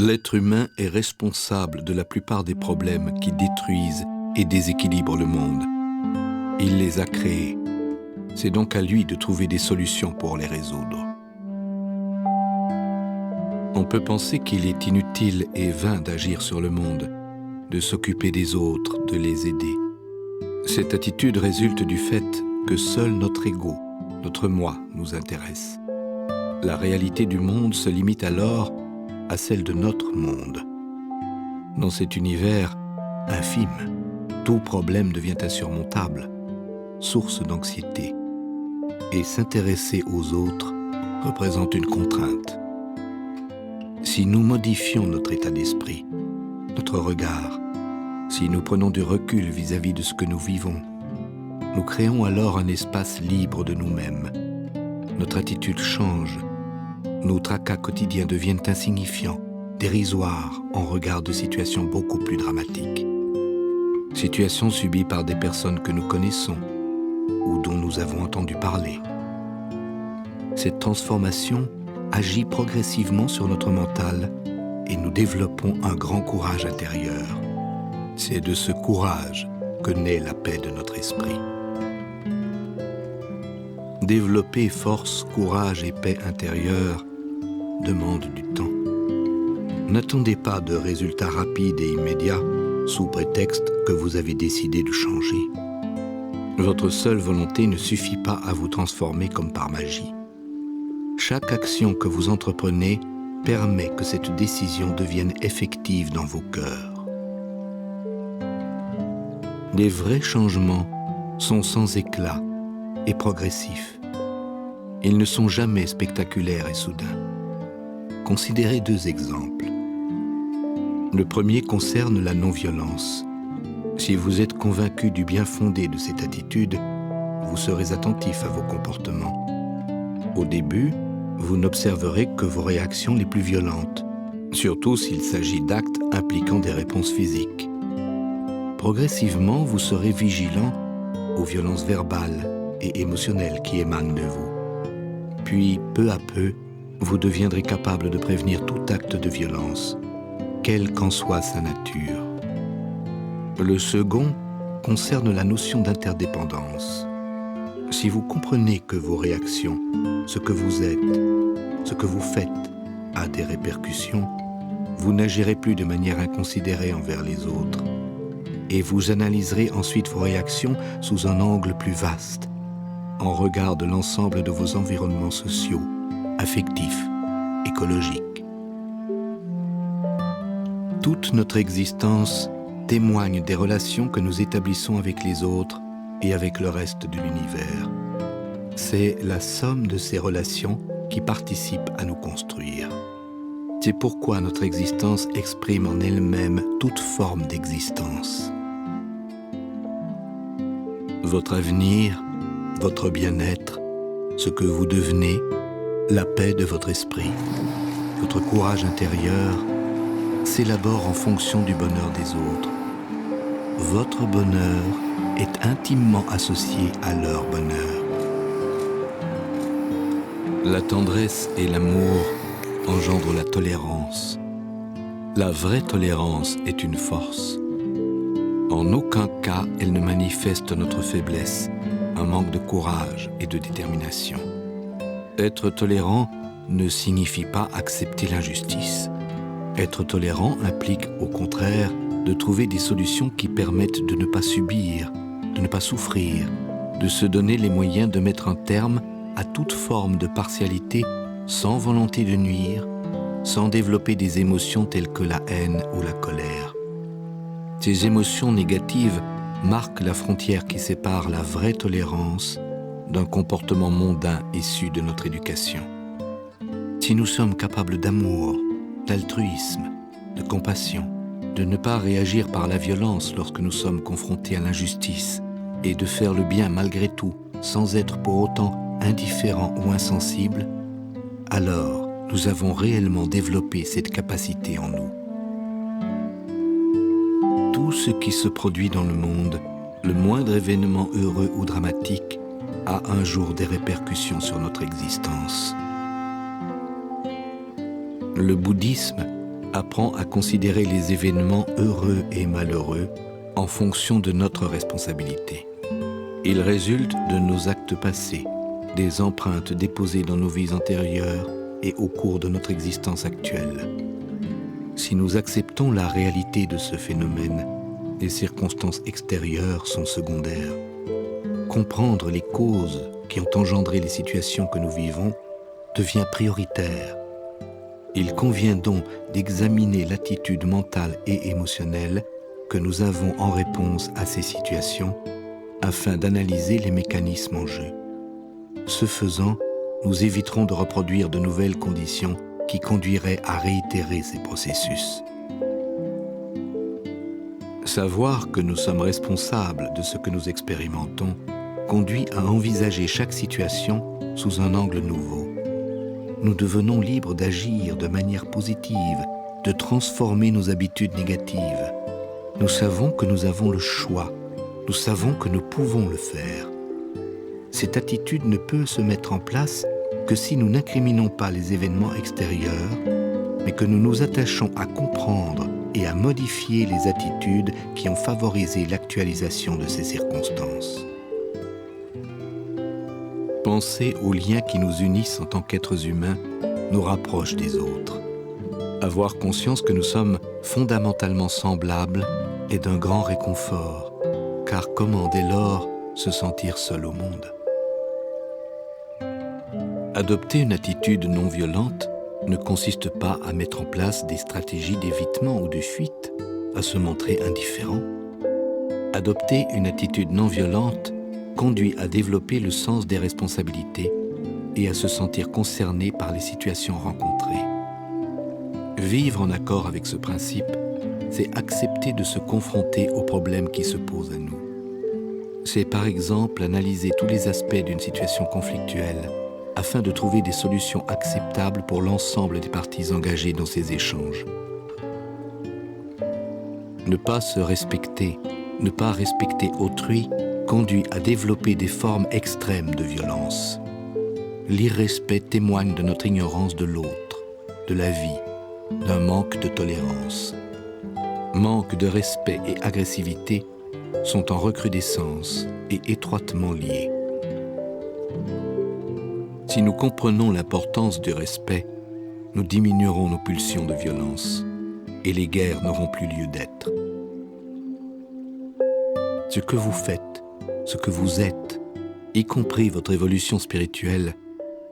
L'être humain est responsable de la plupart des problèmes qui détruisent et déséquilibrent le monde. Il les a créés. C'est donc à lui de trouver des solutions pour les résoudre. On peut penser qu'il est inutile et vain d'agir sur le monde, de s'occuper des autres, de les aider. Cette attitude résulte du fait que seul notre ego, notre moi, nous intéresse. La réalité du monde se limite alors à celle de notre monde. Dans cet univers infime, tout problème devient insurmontable, source d'anxiété. Et s'intéresser aux autres représente une contrainte. Si nous modifions notre état d'esprit, notre regard, si nous prenons du recul vis-à-vis de ce que nous vivons, nous créons alors un espace libre de nous-mêmes. Notre attitude change. Nos tracas quotidiens deviennent insignifiants, dérisoires en regard de situations beaucoup plus dramatiques. Situations subies par des personnes que nous connaissons ou dont nous avons entendu parler. Cette transformation agit progressivement sur notre mental et nous développons un grand courage intérieur. C'est de ce courage que naît la paix de notre esprit. Développer force, courage et paix intérieure demande du temps. N'attendez pas de résultats rapides et immédiats sous prétexte que vous avez décidé de changer. Votre seule volonté ne suffit pas à vous transformer comme par magie. Chaque action que vous entreprenez permet que cette décision devienne effective dans vos cœurs. Les vrais changements sont sans éclat et progressifs. Ils ne sont jamais spectaculaires et soudains. Considérez deux exemples. Le premier concerne la non-violence. Si vous êtes convaincu du bien fondé de cette attitude, vous serez attentif à vos comportements. Au début, vous n'observerez que vos réactions les plus violentes, surtout s'il s'agit d'actes impliquant des réponses physiques. Progressivement, vous serez vigilant aux violences verbales et émotionnelles qui émanent de vous. Puis, peu à peu, vous deviendrez capable de prévenir tout acte de violence, quelle qu'en soit sa nature. Le second concerne la notion d'interdépendance. Si vous comprenez que vos réactions, ce que vous êtes, ce que vous faites, a des répercussions, vous n'agirez plus de manière inconsidérée envers les autres et vous analyserez ensuite vos réactions sous un angle plus vaste, en regard de l'ensemble de vos environnements sociaux, affectifs, écologiques. Toute notre existence témoigne des relations que nous établissons avec les autres et avec le reste de l'univers. C'est la somme de ces relations qui participe à nous construire. C'est pourquoi notre existence exprime en elle-même toute forme d'existence. Votre avenir, votre bien-être, ce que vous devenez, la paix de votre esprit, votre courage intérieur, s'élabore en fonction du bonheur des autres. Votre bonheur est intimement associé à leur bonheur. La tendresse et l'amour engendrent la tolérance. La vraie tolérance est une force. En aucun cas, elle ne manifeste notre faiblesse, un manque de courage et de détermination. Être tolérant ne signifie pas accepter l'injustice. Être tolérant implique, au contraire, de trouver des solutions qui permettent de ne pas subir, de ne pas souffrir, de se donner les moyens de mettre un terme à toute forme de partialité sans volonté de nuire, sans développer des émotions telles que la haine ou la colère. Ces émotions négatives marquent la frontière qui sépare la vraie tolérance d'un comportement mondain issu de notre éducation. Si nous sommes capables d'amour, d'altruisme, de compassion, de ne pas réagir par la violence lorsque nous sommes confrontés à l'injustice et de faire le bien malgré tout, sans être pour autant indifférents ou insensibles, alors nous avons réellement développé cette capacité en nous. Tout ce qui se produit dans le monde, le moindre événement heureux ou dramatique, a un jour des répercussions sur notre existence. Le bouddhisme apprend à considérer les événements heureux et malheureux en fonction de notre responsabilité. Il résulte de nos actes passés, des empreintes déposées dans nos vies antérieures et au cours de notre existence actuelle. Si nous acceptons la réalité de ce phénomène, les circonstances extérieures sont secondaires. Comprendre les causes qui ont engendré les situations que nous vivons devient prioritaire. Il convient donc d'examiner l'attitude mentale et émotionnelle que nous avons en réponse à ces situations afin d'analyser les mécanismes en jeu. Ce faisant, nous éviterons de reproduire de nouvelles conditions qui conduiraient à réitérer ces processus. Savoir que nous sommes responsables de ce que nous expérimentons conduit à envisager chaque situation sous un angle nouveau. Nous devenons libres d'agir de manière positive, de transformer nos habitudes négatives. Nous savons que nous avons le choix. Nous savons que nous pouvons le faire. Cette attitude ne peut se mettre en place que si nous n'incriminons pas les événements extérieurs, mais que nous nous attachons à comprendre et à modifier les attitudes qui ont favorisé l'actualisation de ces circonstances. Penser aux liens qui nous unissent en tant qu'êtres humains nous rapproche des autres. Avoir conscience que nous sommes fondamentalement semblables est d'un grand réconfort, car comment dès lors se sentir seul au monde ? Adopter une attitude non violente ne consiste pas à mettre en place des stratégies d'évitement ou de fuite, à se montrer indifférent. Adopter une attitude non violente conduit à développer le sens des responsabilités et à se sentir concerné par les situations rencontrées. Vivre en accord avec ce principe, c'est accepter de se confronter aux problèmes qui se posent à nous. C'est par exemple analyser tous les aspects d'une situation conflictuelle afin de trouver des solutions acceptables pour l'ensemble des parties engagées dans ces échanges. Ne pas se respecter, ne pas respecter autrui, conduit à développer des formes extrêmes de violence. L'irrespect témoigne de notre ignorance de l'autre, de la vie, d'un manque de tolérance. Manque de respect et agressivité sont en recrudescence et étroitement liés. Si nous comprenons l'importance du respect, nous diminuerons nos pulsions de violence et les guerres n'auront plus lieu d'être. Ce que vous faites, ce que vous êtes, y compris votre évolution spirituelle,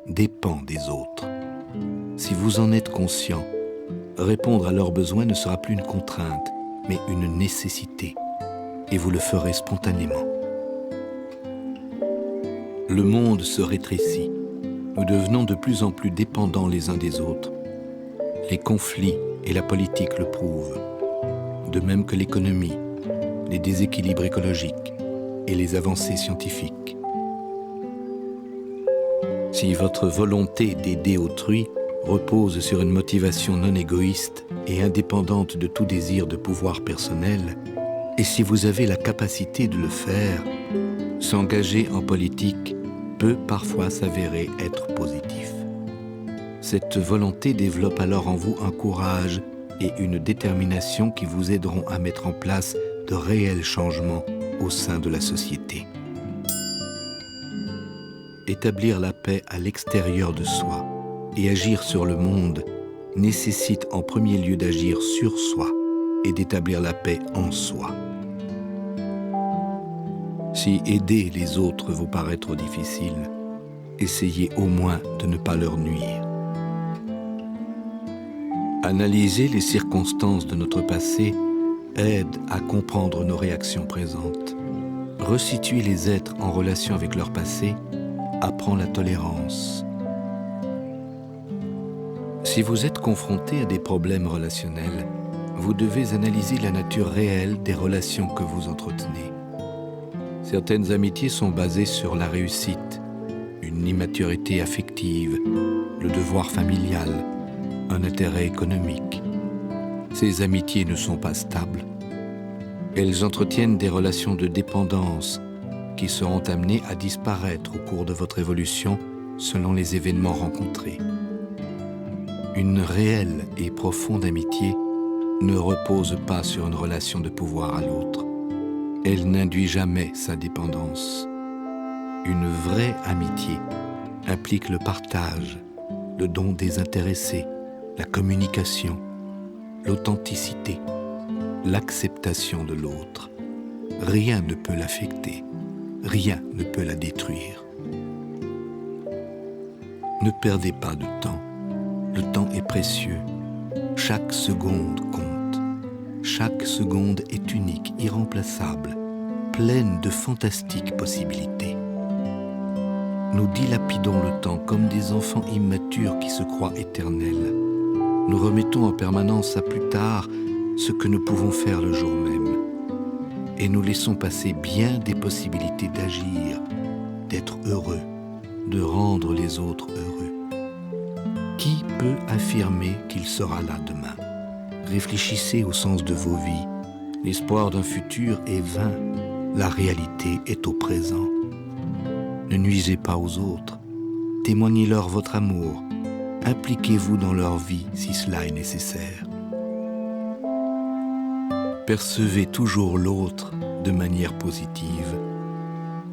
dépend des autres. Si vous en êtes conscient, répondre à leurs besoins ne sera plus une contrainte, mais une nécessité, et vous le ferez spontanément. Le monde se rétrécit. Nous devenons de plus en plus dépendants les uns des autres. Les conflits et la politique le prouvent, de même que l'économie, les déséquilibres écologiques et les avancées scientifiques. Si votre volonté d'aider autrui repose sur une motivation non égoïste et indépendante de tout désir de pouvoir personnel, et si vous avez la capacité de le faire, s'engager en politique peut parfois s'avérer être positif. Cette volonté développe alors en vous un courage et une détermination qui vous aideront à mettre en place de réels changements au sein de la société. Établir la paix à l'extérieur de soi et agir sur le monde nécessite en premier lieu d'agir sur soi et d'établir la paix en soi. Si aider les autres vous paraît trop difficile, essayez au moins de ne pas leur nuire. Analyser les circonstances de notre passé aide à comprendre nos réactions présentes. Resituer les êtres en relation avec leur passé apprend la tolérance. Si vous êtes confronté à des problèmes relationnels, vous devez analyser la nature réelle des relations que vous entretenez. Certaines amitiés sont basées sur la réussite, une immaturité affective, le devoir familial, un intérêt économique. Ces amitiés ne sont pas stables. Elles entretiennent des relations de dépendance qui seront amenées à disparaître au cours de votre évolution selon les événements rencontrés. Une réelle et profonde amitié ne repose pas sur une relation de pouvoir à l'autre. Elle n'induit jamais sa dépendance. Une vraie amitié implique le partage, le don désintéressé, la communication, l'authenticité, l'acceptation de l'autre. Rien ne peut l'affecter, rien ne peut la détruire. Ne perdez pas de temps. Le temps est précieux. Chaque seconde compte. Chaque seconde est unique, irremplaçable, pleine de fantastiques possibilités. Nous dilapidons le temps comme des enfants immatures qui se croient éternels. Nous remettons en permanence à plus tard ce que nous pouvons faire le jour même. Et nous laissons passer bien des possibilités d'agir, d'être heureux, de rendre les autres heureux. Qui peut affirmer qu'il sera là demain? Réfléchissez au sens de vos vies. L'espoir d'un futur est vain. La réalité est au présent. Ne nuisez pas aux autres. Témoignez-leur votre amour. Impliquez-vous dans leur vie si cela est nécessaire. Percevez toujours l'autre de manière positive.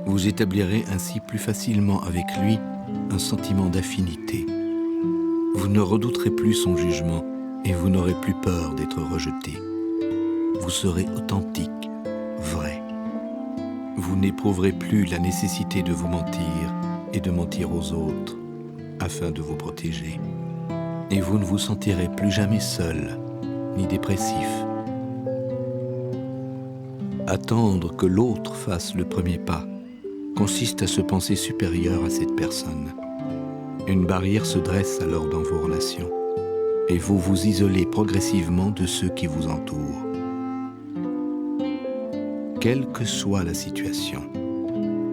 Vous établirez ainsi plus facilement avec lui un sentiment d'affinité. Vous ne redouterez plus son jugement et vous n'aurez plus peur d'être rejeté. Vous serez authentique, vrai. Vous n'éprouverez plus la nécessité de vous mentir et de mentir aux autres afin de vous protéger. Et vous ne vous sentirez plus jamais seul ni dépressif. Attendre que l'autre fasse le premier pas consiste à se penser supérieur à cette personne. Une barrière se dresse alors dans vos relations et vous vous isolez progressivement de ceux qui vous entourent. Quelle que soit la situation,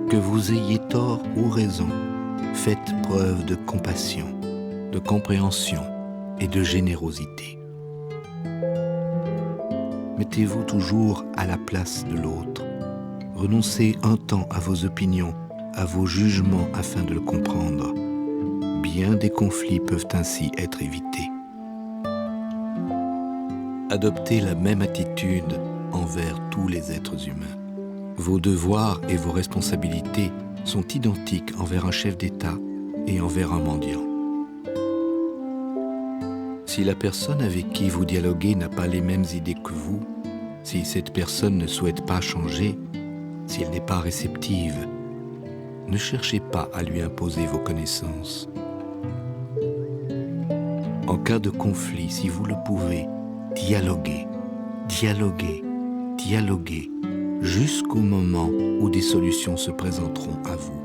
que vous ayez tort ou raison, faites preuve de compassion, de compréhension et de générosité. Mettez-vous toujours à la place de l'autre. Renoncez un temps à vos opinions, à vos jugements afin de le comprendre. Bien des conflits peuvent ainsi être évités. Adoptez la même attitude envers tous les êtres humains. Vos devoirs et vos responsabilités sont identiques envers un chef d'État et envers un mendiant. Si la personne avec qui vous dialoguez n'a pas les mêmes idées que vous, si cette personne ne souhaite pas changer, si elle n'est pas réceptive, ne cherchez pas à lui imposer vos connaissances. En cas de conflit, si vous le pouvez, dialoguez, dialoguez, dialoguez, jusqu'au moment où des solutions se présenteront à vous.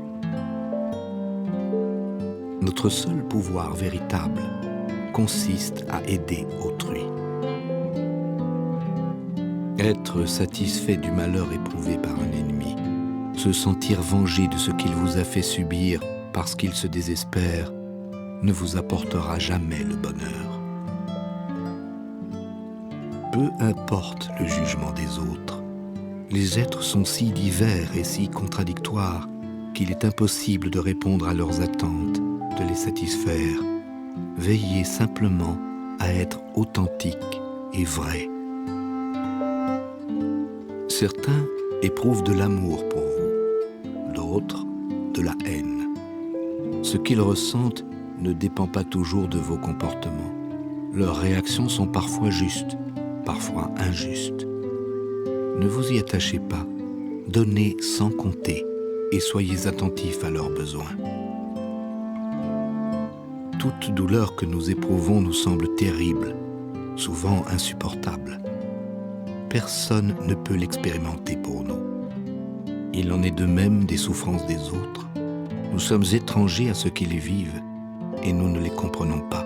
Notre seul pouvoir véritable consiste à aider autrui. Être satisfait du malheur éprouvé par un ennemi, se sentir vengé de ce qu'il vous a fait subir parce qu'il se désespère, ne vous apportera jamais le bonheur. Peu importe le jugement des autres, les êtres sont si divers et si contradictoires qu'il est impossible de répondre à leurs attentes, de les satisfaire. Veillez simplement à être authentique et vrai. Certains éprouvent de l'amour pour vous, d'autres de la haine. Ce qu'ils ressentent ne dépend pas toujours de vos comportements. Leurs réactions sont parfois justes, parfois injustes. Ne vous y attachez pas, donnez sans compter et soyez attentifs à leurs besoins. Toute douleur que nous éprouvons nous semble terrible, souvent insupportable. Personne ne peut l'expérimenter pour nous. Il en est de même des souffrances des autres. Nous sommes étrangers à ce qu'ils vivent et nous ne les comprenons pas.